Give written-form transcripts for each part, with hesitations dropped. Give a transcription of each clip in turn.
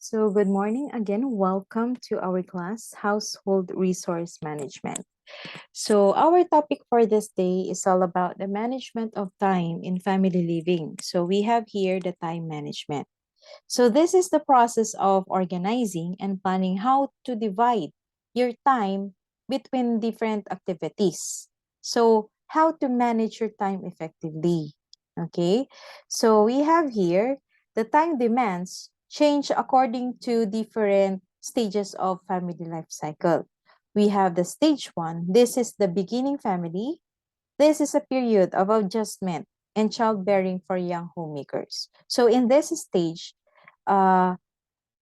So, good morning again. Welcome to our class, Household Resource Management. So, our topic for this day is all about the management of time in family living. So, we have here the time management. So, this is the process of organizing and planning how to divide your time between different activities. So, how to manage your time effectively. Okay, so we have here the time demands change according to different stages of family life cycle. We have the stage one. This is the beginning family. This is a period of adjustment and childbearing for young homemakers. So in this stage, uh,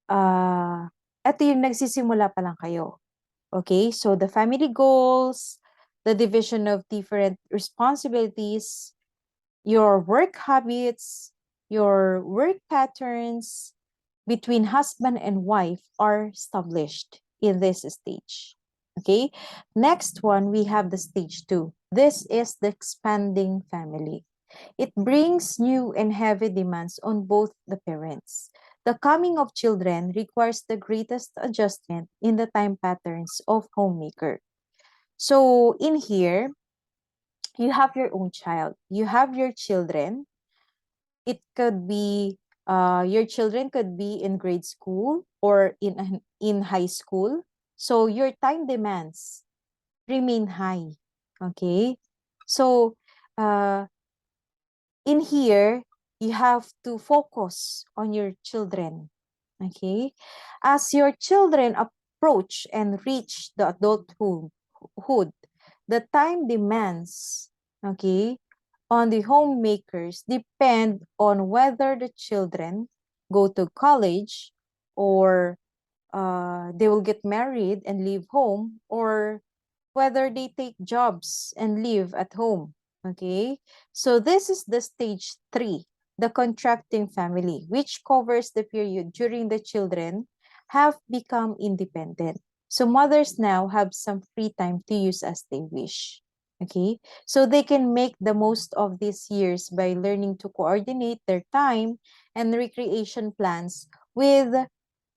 uh, ito yung nagsisimula pa lang kayo. Okay, so the family goals, the division of different responsibilities, your work habits, your work patterns between husband and wife are established in this stage. Okay, next one, we have the stage two. This is the expanding family. It brings new and heavy demands on both the parents. The coming of children requires the greatest adjustment in the time patterns of homemaker. So in here, you have your own child, you have your children. It could be your children could be in grade school or in high school. So your time demands remain high. Okay. So uh, in here, you have to focus on your children. Okay. As your children approach and reach the adulthood, the time demands, okay, on the homemakers depend on whether the children go to college or they will get married and leave home, or whether they take jobs and live at home. Okay, so this is the stage three, the contracting family, which covers the period during the children have become independent. So mothers now have some free time to use as they wish. Okay, so they can make the most of these years by learning to coordinate their time and recreation plans with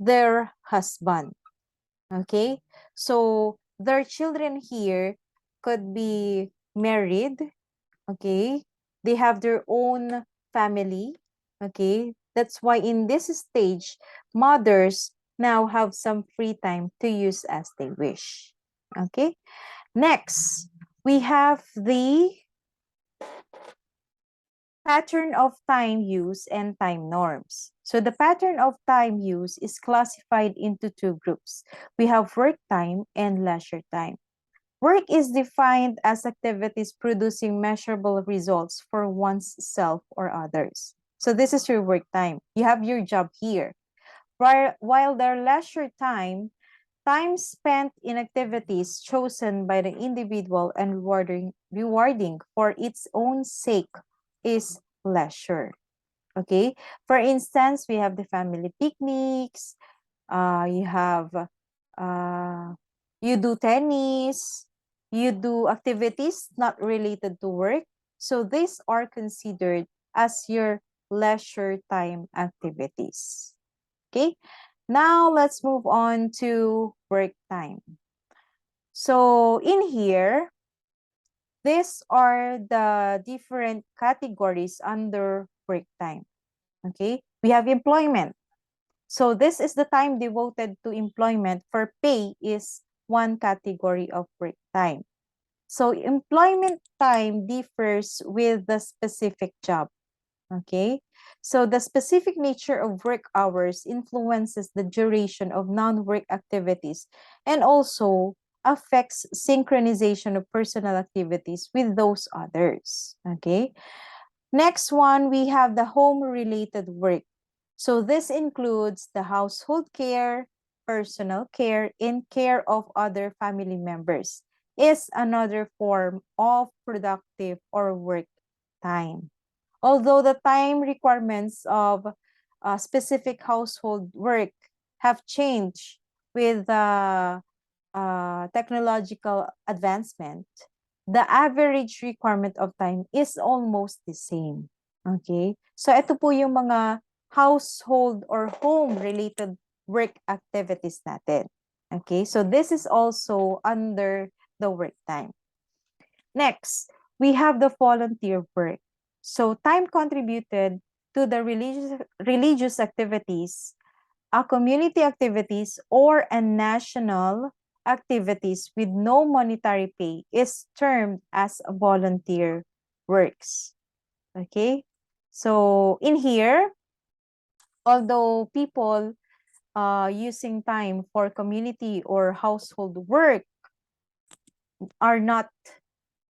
their husband. Okay, so their children here could be married. Okay, they have their own family. Okay, that's why in this stage, mothers now have some free time to use as they wish. Okay, next we have the pattern of time use and time norms. So the pattern of time use is classified into two groups. We have work time and leisure time. Work is defined as activities producing measurable results for one's self or others. So this is your work time. You have your job here. While their leisure time, time spent in activities chosen by the individual and rewarding for its own sake is leisure. Okay. For instance, we have the family picnics. You have you do tennis. You do activities not related to work. So these are considered as your leisure time activities. Okay. Now let's move on to work time. So in here, these are the different categories under work time. Okay, we have employment. So this is the time devoted to employment. For pay is one category of work time. So employment time differs with the specific job. Okay, so the specific nature of work hours influences the duration of non-work activities and also affects synchronization of personal activities with those others. Okay, next one, we have the home-related work. So this includes the household care, personal care, and care of other family members is another form of productive or work time. Although the time requirements of specific household work have changed with technological advancement, the average requirement of time is almost the same. Okay? So ito po yung mga household or home-related work activities natin. Okay, so this is also under the work time. Next, we have the volunteer work. So time contributed to the religious activities, a community activities, or a national activities with no monetary pay is termed as volunteer works. Okay, so in here, although people using time for community or household work are not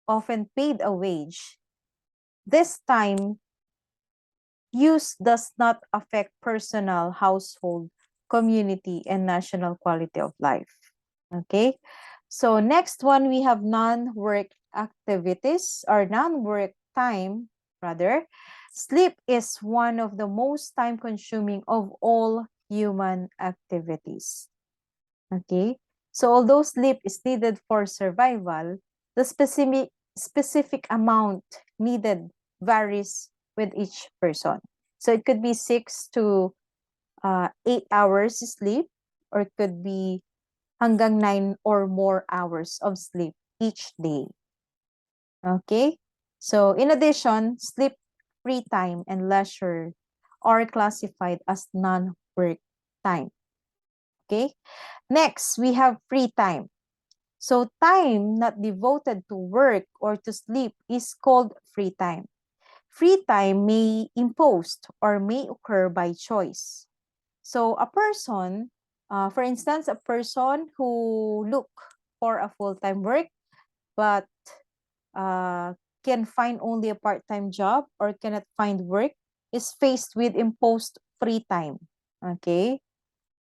often paid a wage, this time use does not affect personal, household, community, and national quality of life. Okay, so next one, we have non-work activities or non-work time, rather. Sleep is one of the most time-consuming of all human activities. Okay, so although sleep is needed for survival, the specific amount needed varies with each person. So it could be 6 to 8 hours sleep, or it could be hanggang 9 or more hours of sleep each day. Okay? So in addition, sleep, free time, and leisure are classified as non-work time. Okay? Next, we have free time. So time not devoted to work or to sleep is called free time. Free time may imposed or may occur by choice. So a person, for instance, a person who look for a full-time work but can find only a part-time job or cannot find work is faced with imposed free time. Okay?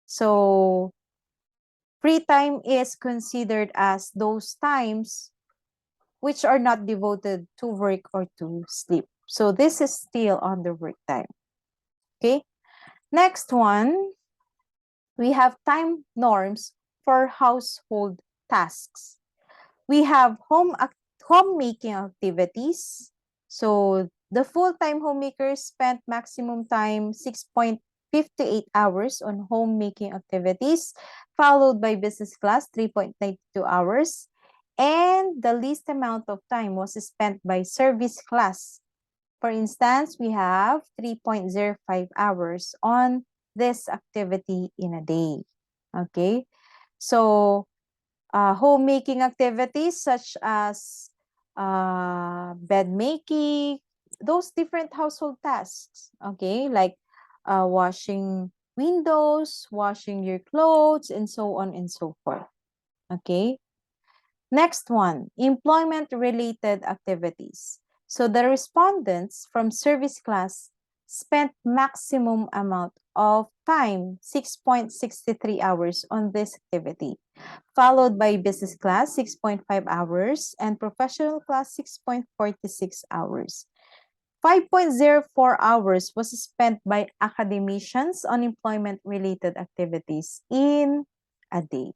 So free time is considered as those times which are not devoted to work or to sleep. So this is still under work time. Okay? Next one, we have time norms for household tasks. We have homemaking activities. So the full-time homemakers spent maximum time 6.58 hours on homemaking activities, followed by business class 3.92 hours. And the least amount of time was spent by service class. For instance, we have 3.05 hours on this activity in a day. Okay, so homemaking activities such as bed making, those different household tasks, okay, like washing windows, washing your clothes, and so on and so forth. Okay. Next one, employment-related activities. So the respondents from service class spent maximum amount of time, 6.63 hours on this activity, followed by business class, 6.5 hours, and professional class, 6.46 hours. 5.04 hours was spent by academicians on employment-related activities in a day.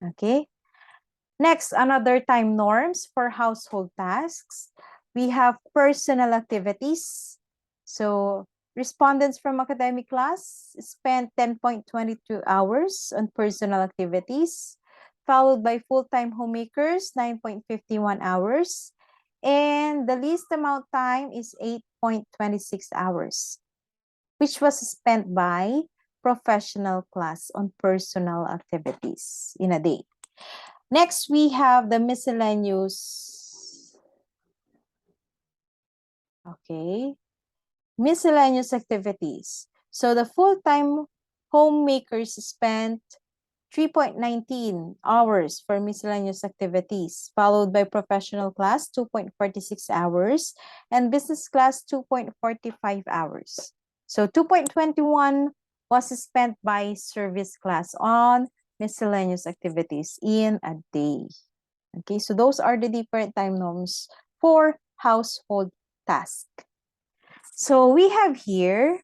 Okay? Next, another time norms for household tasks. We have personal activities. So respondents from academic class spent 10.22 hours on personal activities, followed by full-time homemakers, 9.51 hours. And the least amount time is 8.26 hours, which was spent by professional class on personal activities in a day. Next, we have the miscellaneous. Okay. Miscellaneous activities. So the full-time homemakers spent 3.19 hours for miscellaneous activities, followed by professional class, 2.46 hours, and business class, 2.45 hours. So 2.21 was spent by service class on miscellaneous activities in a day. Okay, so those are the different time norms for household tasks. So we have here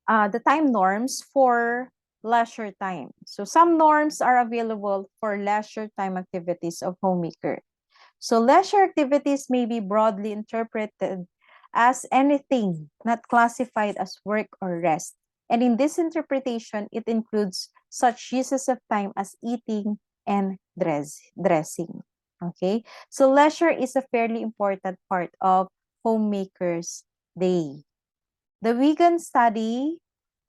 the time norms for leisure time. So some norms are available for leisure time activities of homemaker. So leisure activities may be broadly interpreted as anything not classified as work or rest. And in this interpretation, it includes such uses of time as eating and dressing. Okay, so leisure is a fairly important part of homemakers' day. The Wigan study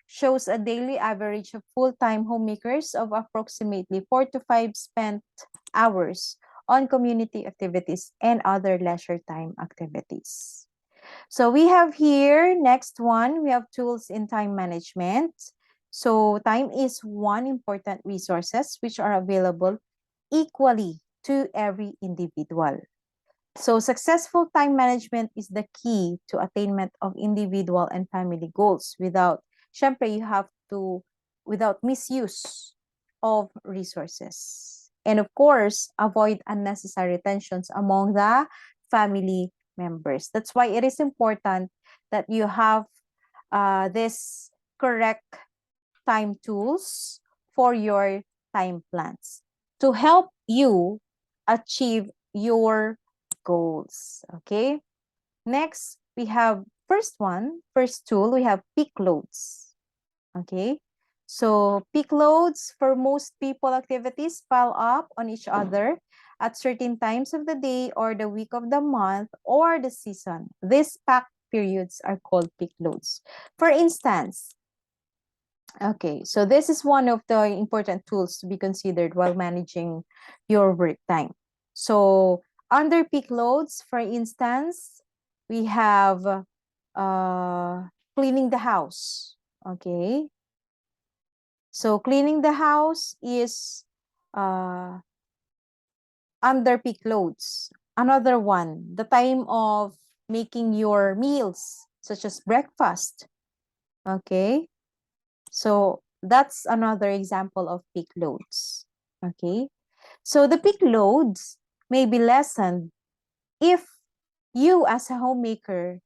shows a daily average of full-time homemakers of approximately 4 to 5 spent hours on community activities and other leisure time activities. So we have here, next one, we have tools in time management. So time is one important resources which are available equally to every individual. So successful time management is the key to attainment of individual and family goals syempre you have to, without misuse of resources. And of course, avoid unnecessary tensions among the family members. That's why it is important that you have this correct time tools for your time plans to help you achieve your goals. Okay. Next, we have first tool, we have peak loads. Okay. So peak loads for most people activities pile up on each other at certain times of the day or the week of the month or the season. These packed periods are called peak loads. For instance, okay, so this is one of the important tools to be considered while managing your work time. So under peak loads, for instance, we have cleaning the house. Okay, so cleaning the house is under peak loads. Another one, the time of making your meals, such as breakfast. Okay, so that's another example of peak loads. Okay, so the peak loads may be lessened if you as a homemaker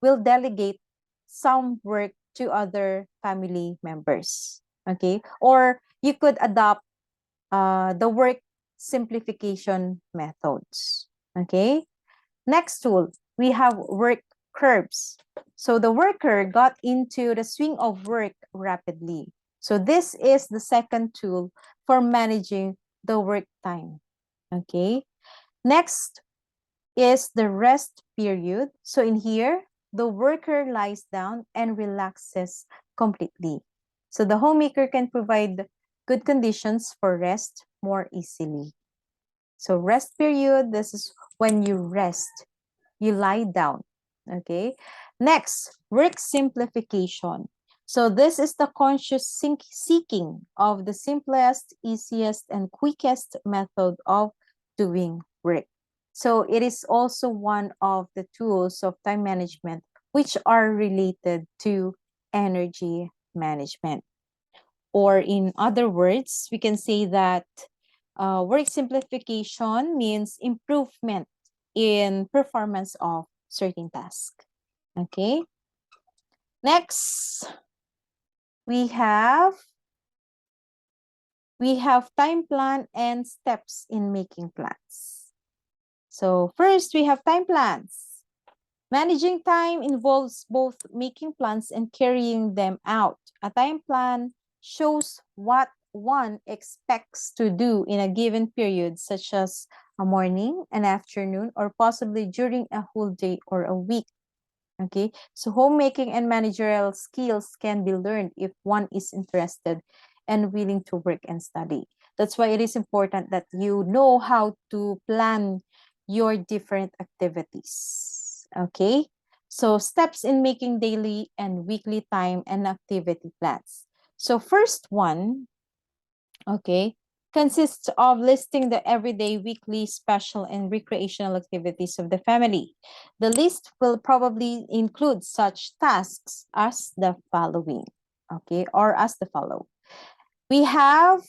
will delegate some work to other family members. Okay, or you could adopt the work simplification methods. Okay, next tool, we have work curves. So the worker got into the swing of work rapidly. So this is the second tool for managing the work time. Okay. Next is the rest period. So in here, the worker lies down and relaxes completely. So the homemaker can provide good conditions for rest more easily. So rest period, this is when you rest, you lie down. Okay. Next, work simplification. So this is the conscious seeking of the simplest, easiest, and quickest method of doing work. So it is also one of the tools of time management which are related to energy management. Or in other words, we can say that work simplification means improvement in performance of certain task. Okay. Next, we have time plan and steps in making plans. So first, we have time plans. Managing time involves both making plans and carrying them out. A time plan shows what one expects to do in a given period, such as a morning, an afternoon, or possibly during a whole day or a week. Okay, so homemaking and managerial skills can be learned if one is interested and willing to work and study. That's why it is important that you know how to plan your different activities. Okay, so steps in making daily and weekly time and activity plans. So first one, okay, consists of listing the everyday, weekly, special, and recreational activities of the family. The list will probably include such tasks as the following, okay, or as the follow. We have,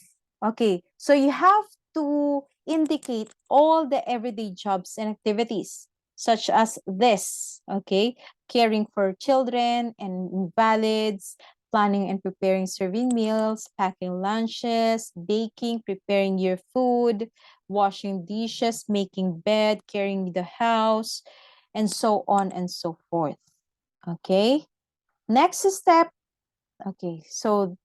okay, so you have to indicate all the everyday jobs and activities, such as this, okay, caring for children and invalids, planning and preparing serving meals, packing lunches, baking, preparing your food, washing dishes, making bed, carrying the house, and so on and so forth. Okay. Next step, Okay, so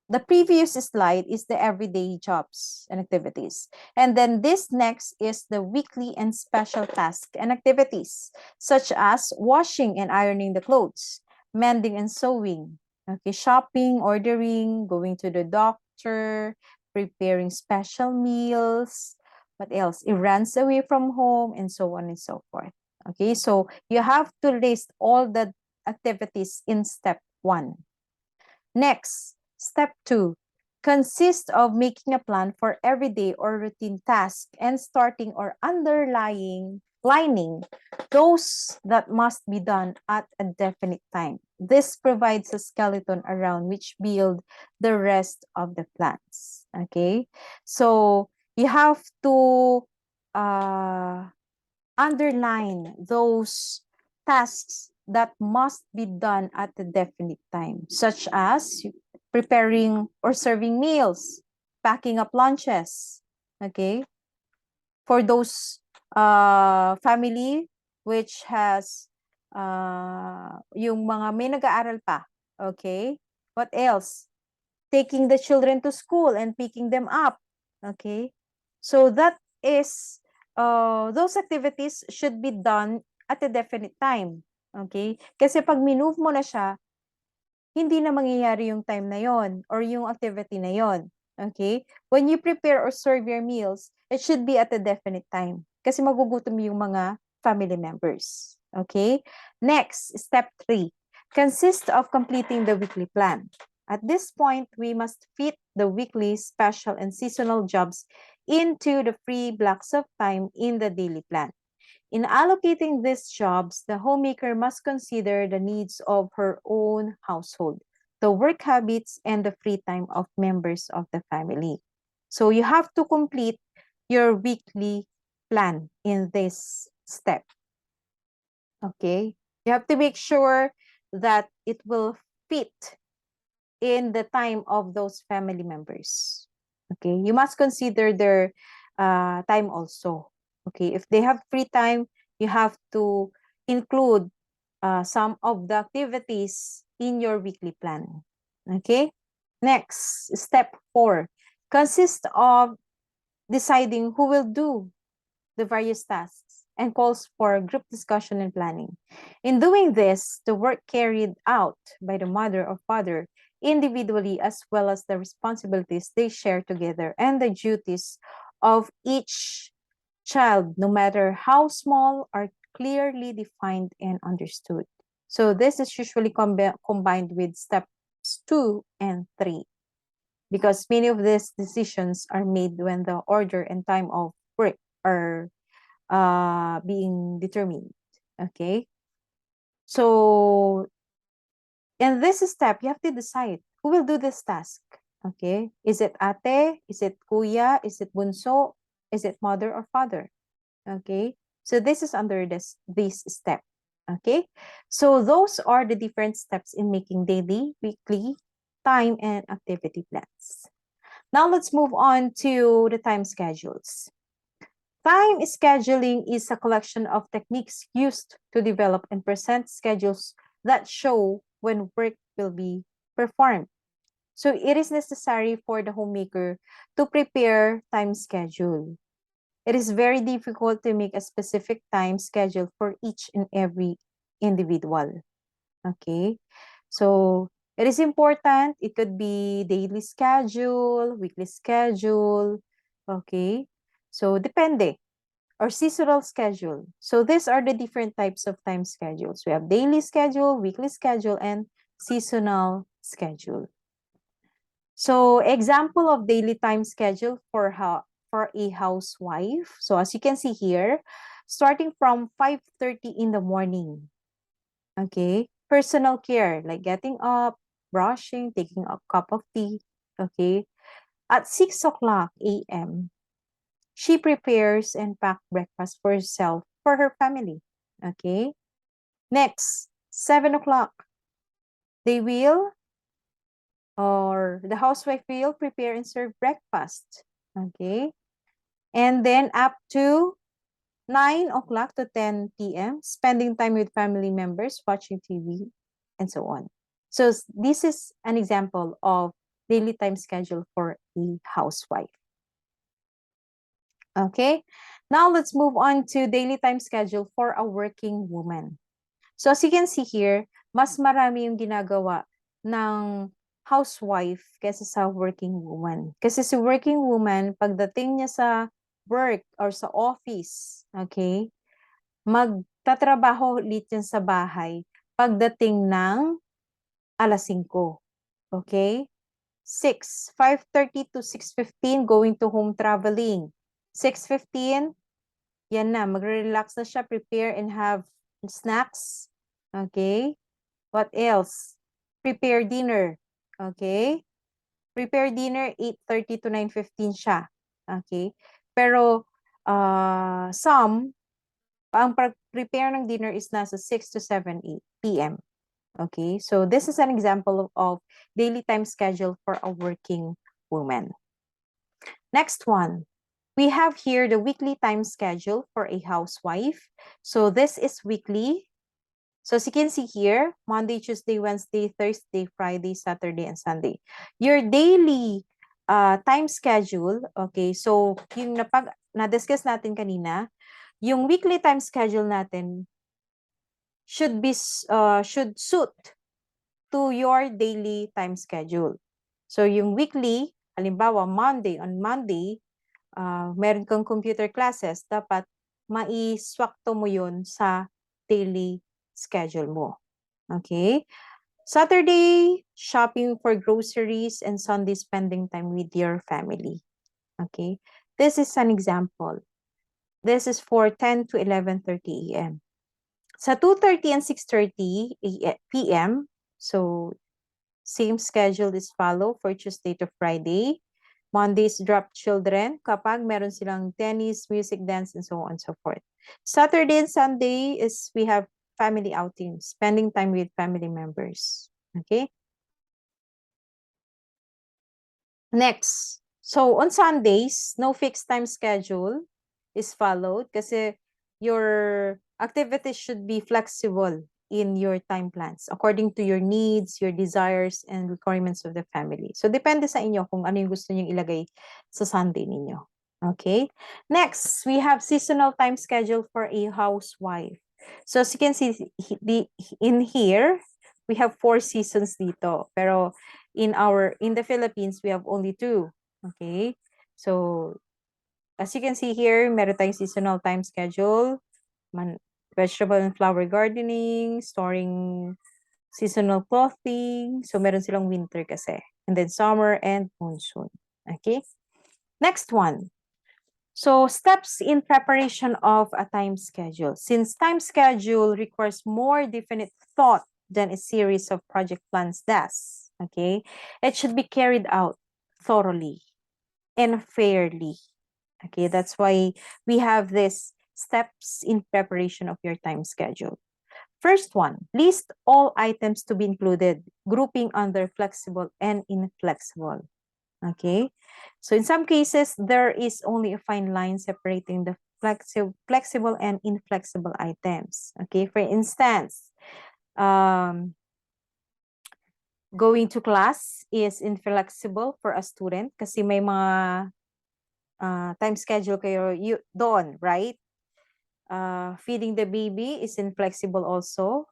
the previous slide is the everyday jobs and activities. And then this next is the weekly and special tasks and activities, such as washing and ironing the clothes, mending and sewing, okay, shopping, ordering, going to the doctor, preparing special meals, what else? Errands away from home, and so on and so forth. Okay, so you have to list all the activities in step 1. Next, step 2 consists of making a plan for everyday or routine tasks and starting or underlying lining those that must be done at a definite time. This provides a skeleton around which build the rest of the plans. Okay, so you have to uh, underline those tasks that must be done at a definite time, such as preparing or serving meals, packing up lunches, okay? For those family which has yung mga may nag-aaral pa, okay? What else? Taking the children to school and picking them up, okay? So that is, those activities should be done at a definite time, okay? Kasi pag minove mo na siya, hindi na mangyayari yung time na yon or yung activity na yon, okay? When you prepare or serve your meals, it should be at a definite time kasi magugutom yung mga family members, okay? Next, step 3 consists of completing the weekly plan. At this point, we must fit the weekly, special, and seasonal jobs into the free blocks of time in the daily plan. In allocating these jobs, the homemaker must consider the needs of her own household, the work habits, and the free time of members of the family. So you have to complete your weekly plan in this step. Okay? You have to make sure that it will fit in the time of those family members. Okay? You must consider their time also. Okay? If they have free time, you have to include some of the activities in your weekly plan. Okay? Next, step 4 consists of deciding who will do the various tasks and calls for group discussion and planning. In doing this, the work carried out by the mother or father individually as well as the responsibilities they share together and the duties of each child, no matter how small, are clearly defined and understood. So this is usually combined with steps 2 and 3 because many of these decisions are made when the order and time of work are being determined. Okay. So in this step, you have to decide who will do this task. Okay. Is it ate? Is it kuya? Is it bunso? Is it mother or father? Okay. So this is under this step. Okay. So those are the different steps in making daily, weekly, time, and activity plans. Now let's move on to the time schedules. Time scheduling is a collection of techniques used to develop and present schedules that show when work will be performed. So it is necessary for the homemaker to prepare time schedule. It is very difficult to make a specific time schedule for each and every individual. Okay? So it is important. It could be daily schedule, weekly schedule. Okay? So depende. Or seasonal schedule. So these are the different types of time schedules. We have daily schedule, weekly schedule, and seasonal schedule. So example of daily time schedule for a housewife. So as you can see here, starting from 5:30 in the morning. Okay. Personal care, like getting up, brushing, taking a cup of tea. Okay. At 6 o'clock a.m., she prepares and packs breakfast for herself, for her family. Okay. Next, 7 o'clock, they will, or the housewife will prepare and serve breakfast. Okay. And then up to 9 o'clock to 10 p.m., spending time with family members, watching TV, and so on. So this is an example of daily time schedule for a housewife. Okay, now let's move on to daily time schedule for a working woman. So as you can see here, mas marami yung ginagawa ng housewife kaysa sa working woman. Kasi si working woman, pagdating niya sa work or sa office, okay, magtatrabaho ulit yan sa bahay pagdating ng alas 5. Okay? 5:30 to 6:15, going to home traveling. 6:15, yan na, magre-relax na siya, prepare and have snacks. Okay? What else? Prepare dinner. Okay? Prepare dinner, 8:30 to 9:15 siya. Okay? Pero, ang prepare ng dinner is nasa 6 to 7 p.m. Okay? So, this is an example of daily time schedule for a working woman. Next one. We have here the weekly time schedule for a housewife. So, this is weekly. So as you can see here, Monday, Tuesday, Wednesday, Thursday, Friday, Saturday, and Sunday. Your daily time schedule, okay, so yung na-discuss natin kanina, yung weekly time schedule natin should suit to your daily time schedule. So yung weekly, halimbawa on Monday, meron kang computer classes, dapat maiswakto mo yun sa daily schedule mo. Okay? Saturday, shopping for groceries, and Sunday, spending time with your family. Okay? This is an example. This is for 10 to 11:30 a.m. Sa 2:30 and 6:30 p.m., so same schedule is follow for Tuesday to Friday. Mondays, drop children kapag meron silang tennis, music, dance, and so on and so forth. Saturday and Sunday is we have family outings, spending time with family members. Okay? Next. So, on Sundays, no fixed time schedule is followed kasi your activities should be flexible in your time plans according to your needs, your desires, and requirements of the family. So, depende sa inyo kung ano yung gusto niyo ilagay sa Sunday ninyo. Okay? Next, we have seasonal time schedule for a housewife. So, as you can see in here, we have 4 seasons dito. Pero, in the Philippines, we have only 2. Okay? So, as you can see here, meron tayong seasonal time schedule, vegetable and flower gardening, storing seasonal clothing. So, meron silang winter kasi. And then summer and monsoon. Okay? Next one. So, steps in preparation of a time schedule. Since time schedule requires more definite thought than a series of project plans does, okay, it should be carried out thoroughly and fairly. Okay, that's why we have these steps in preparation of your time schedule. First one, list all items to be included, grouping under flexible and inflexible. Okay, so in some cases, there is only a fine line separating the flexible and inflexible items. Okay, for instance, going to class is inflexible for a student kasi may mga time schedule kayo doon, right? Feeding the baby is inflexible also.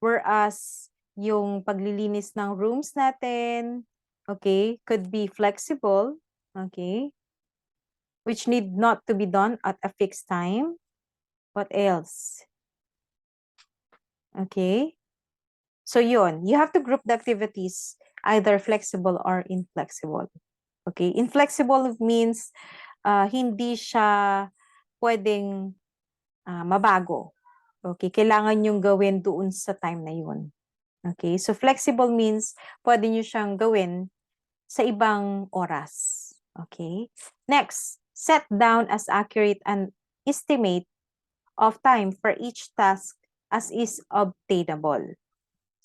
Whereas yung paglilinis ng rooms natin, okay, could be flexible, okay, which need not to be done at a fixed time. What else? Okay. So yun, you have to group the activities either flexible or inflexible. Okay, inflexible means hindi siya pwedeng mabago. Okay, kailangan yung gawin doon sa time na yun. Okay, so flexible means pwede nyo siyang gawin sa ibang oras. Okay, next, set down as accurate an estimate of time for each task as is obtainable.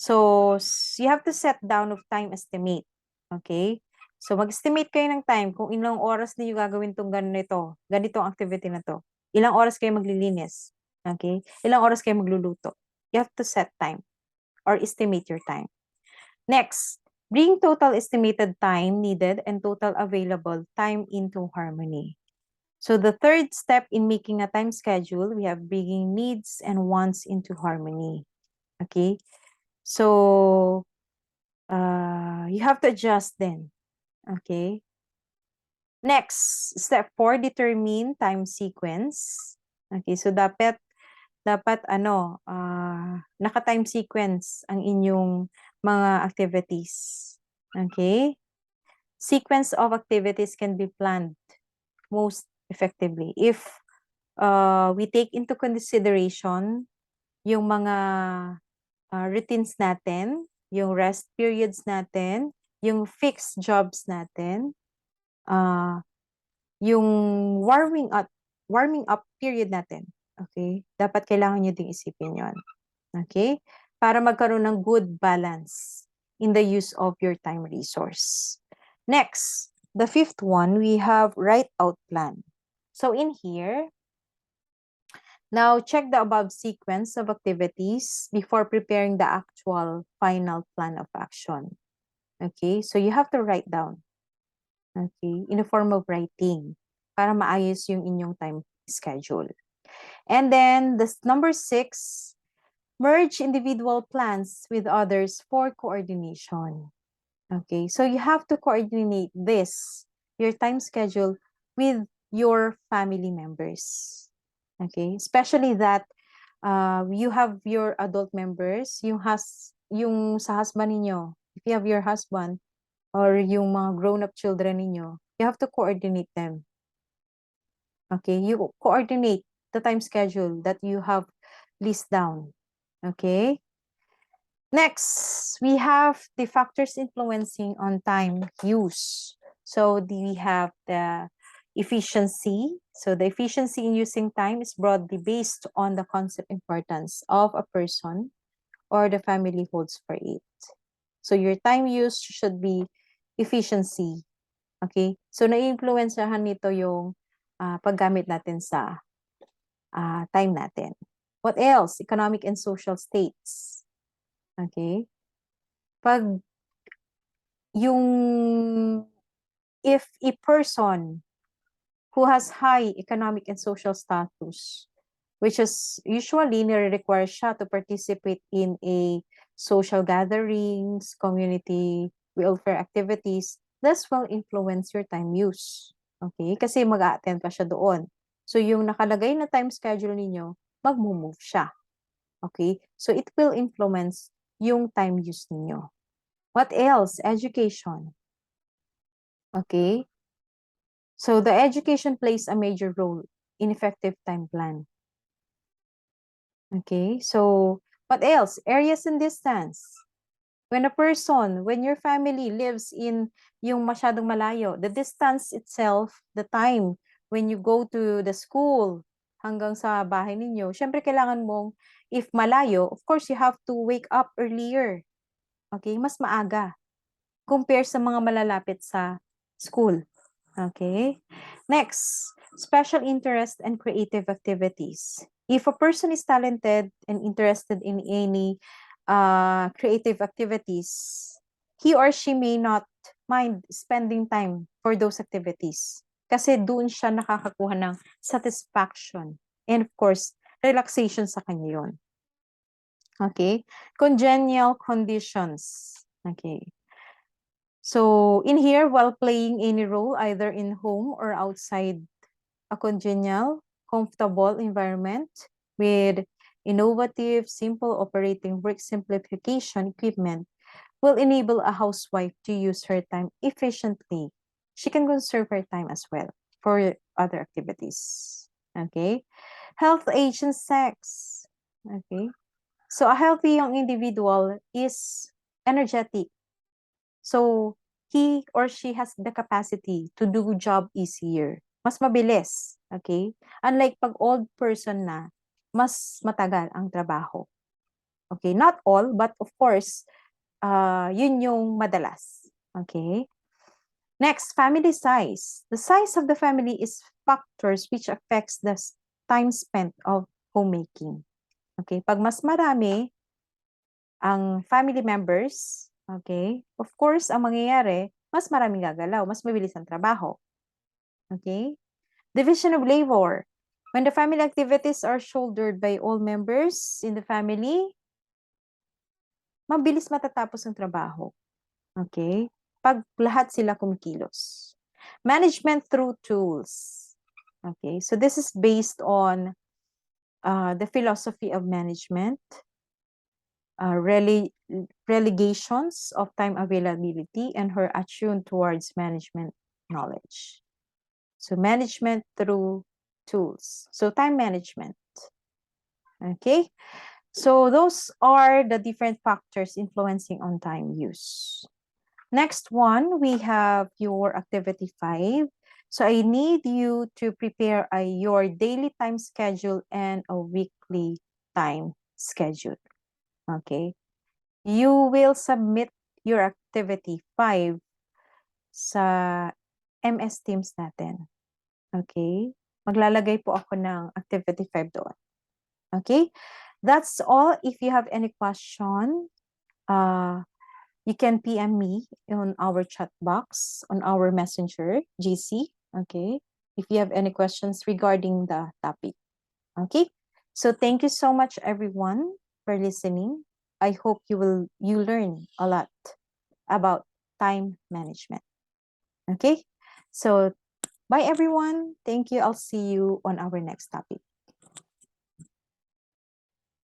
So, you have to set down of time estimate. Okay? So, mag-estimate kayo ng time kung ilang oras niyo gagawin tong ganitong activity na to. Ilang oras kayo maglilinis. Okay? Ilang oras kayo magluluto. You have to set time or estimate your time. Next, bring total estimated time needed and total available time into harmony. So the third step in making a time schedule, we have bringing needs and wants into harmony. Okay, so you have to adjust then. Okay. Next, step 4, determine time sequence. Okay, so dapat naka-time sequence ang inyong mga activities. Okay? Sequence of activities can be planned most effectively if we take into consideration yung mga routines natin, yung rest periods natin, yung fixed jobs natin, yung warming up period natin. Okay? Dapat kailangan nyo ding isipin yon. Okay? Para magkaroon ng good balance in the use of your time resource. Next, the fifth one, we have write out plan. So in here, now check the above sequence of activities before preparing the actual final plan of action. Okay? So you have to write down. Okay? In a form of writing para maayos yung inyong time schedule. And then, number 6, merge individual plans with others for coordination. Okay, so you have to coordinate this, your time schedule, with your family members. Okay, especially that you have your adult members, yung sa husband ninyo, if you have your husband, or yung mga grown-up children ninyo, you have to coordinate them. Okay, you coordinate the time schedule that you have list down. Okay. Next, we have the factors influencing on time use. So we have the efficiency. So the efficiency in using time is broadly based on the concept importance of a person or the family holds for it. So your time use should be efficiency. Okay? So na-influensyahan nito yung paggamit natin sa time natin. What else? Economic and social states. Okay? If a person who has high economic and social status, which is usually nire-require siya to participate in a social gatherings, community welfare activities, this will influence your time use. Okay? Kasi mag-a-attend pa siya doon. So, yung nakalagay na time schedule ninyo, mag-move siya. Okay? So, it will influence yung time use ninyo. What else? Education. Okay? So, the education plays a major role in effective time plan. Okay? So, what else? Areas and distance. When your family lives in yung masyadong malayo, the distance itself, the time when you go to the school hanggang sa bahay ninyo, syempre kailangan mong, if malayo, of course, you have to wake up earlier. Okay? Mas maaga compare sa mga malalapit sa school. Okay? Next, special interest and creative activities. If a person is talented and interested in any creative activities, he or she may not mind spending time for those activities. Kasi doon siya nakakakuha ng satisfaction. And of course, relaxation sa kanya yun. Okay? Congenial conditions. Okay. So, in here, while playing any role, either in home or outside a congenial, comfortable environment with innovative, simple operating work simplification equipment will enable a housewife to use her time efficiently. She can conserve her time as well for other activities. Okay? Health, age, and sex. Okay? So, a healthy young individual is energetic. So, he or she has the capacity to do job easier. Mas mabilis. Okay? Unlike pag old person na, mas matagal ang trabaho. Okay? Not all, but of course, yun yung madalas. Okay? Next, family size. The size of the family is factors which affects the time spent of homemaking. Okay? Pag mas marami ang family members, Okay? Of course, ang mangyayari, mas maraming gagalaw, mas mabilis ang trabaho. Okay? Division of labor. When the family activities are shouldered by all members in the family, mabilis matatapos ang trabaho. Okay? Pag lahat sila kumikilos. Management through tools. Okay? So this is based on the philosophy of management, relegations of time availability, and her attune towards management knowledge. So management through tools. So time management. Okay? So those are the different factors influencing on time use. Next one, we have your activity 5. So I need you to prepare your daily time schedule and a weekly time schedule. Okay? You will submit your activity 5 sa MS Teams natin. Okay? Maglalagay po ako ng activity 5 doon. Okay? That's all. If you have any question, you can PM me on our chat box, on our messenger, GC. Okay? If you have any questions regarding the topic. Okay? So thank you so much, everyone, for listening. I hope you learn a lot about time management. Okay? So bye, everyone. Thank you. I'll see you on our next topic.